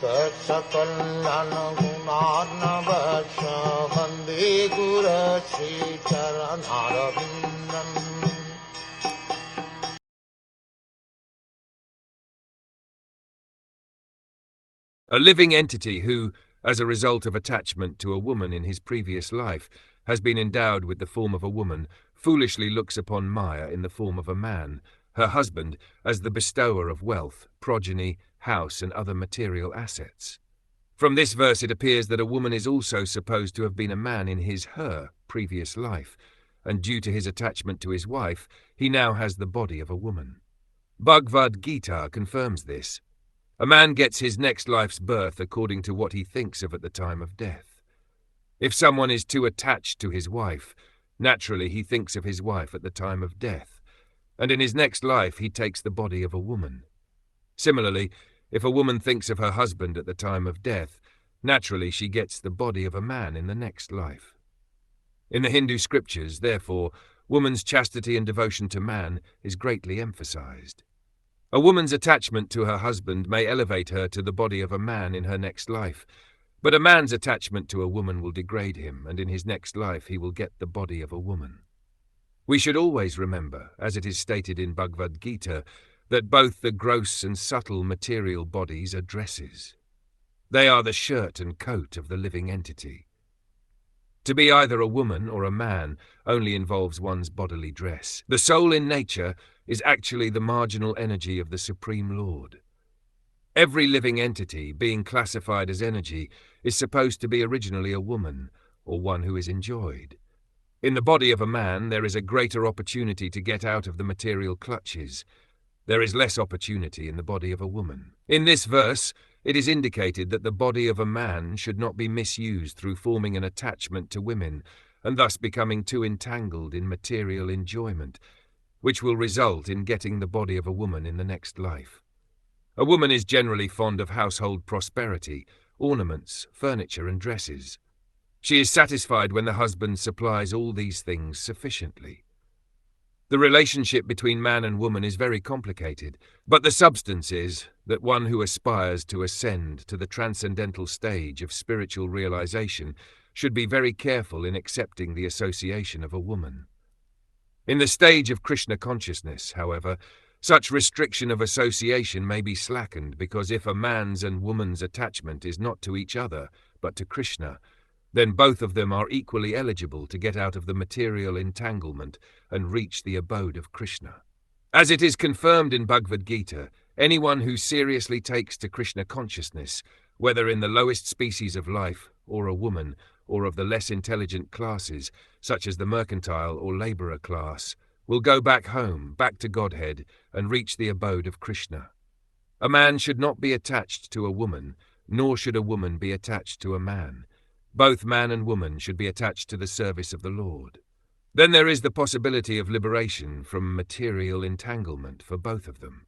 Saksakallan gunarnavasya Vande Guru Sri Charanarvindam. A living entity who, as a result of attachment to a woman in his previous life, has been endowed with the form of a woman, foolishly looks upon Maya in the form of a man, her husband, as the bestower of wealth, progeny, house, and other material assets. From this verse it appears that a woman is also supposed to have been a man in her previous life, and due to his attachment to his wife, he now has the body of a woman. Bhagavad Gita confirms this. A man gets his next life's birth according to what he thinks of at the time of death. If someone is too attached to his wife, naturally he thinks of his wife at the time of death, and in his next life he takes the body of a woman. Similarly, if a woman thinks of her husband at the time of death, naturally she gets the body of a man in the next life. In the Hindu scriptures, therefore, woman's chastity and devotion to man is greatly emphasized. A woman's attachment to her husband may elevate her to the body of a man in her next life, but a man's attachment to a woman will degrade him, and in his next life he will get the body of a woman. We should always remember, as it is stated in Bhagavad Gita, that both the gross and subtle material bodies are dresses. They are the shirt and coat of the living entity. To be either a woman or a man only involves one's bodily dress. The soul in nature is actually the marginal energy of the Supreme Lord. Every living entity, being classified as energy, is supposed to be originally a woman, or one who is enjoyed. In the body of a man, there is a greater opportunity to get out of the material clutches. There is less opportunity in the body of a woman. In this verse, it is indicated that the body of a man should not be misused through forming an attachment to women, and thus becoming too entangled in material enjoyment, which will result in getting the body of a woman in the next life. A woman is generally fond of household prosperity, ornaments, furniture, and dresses. She is satisfied when the husband supplies all these things sufficiently. The relationship between man and woman is very complicated, but the substance is that one who aspires to ascend to the transcendental stage of spiritual realization should be very careful in accepting the association of a woman. In the stage of Krishna consciousness, however, such restriction of association may be slackened because if a man's and woman's attachment is not to each other, but to Krishna, then both of them are equally eligible to get out of the material entanglement and reach the abode of Krishna. As it is confirmed in Bhagavad Gita, anyone who seriously takes to Krishna consciousness, whether in the lowest species of life, or a woman, or of the less intelligent classes, such as the mercantile or laborer class, will go back home, back to Godhead, and reach the abode of Krishna. A man should not be attached to a woman, nor should a woman be attached to a man. Both man and woman should be attached to the service of the Lord. Then there is the possibility of liberation from material entanglement for both of them.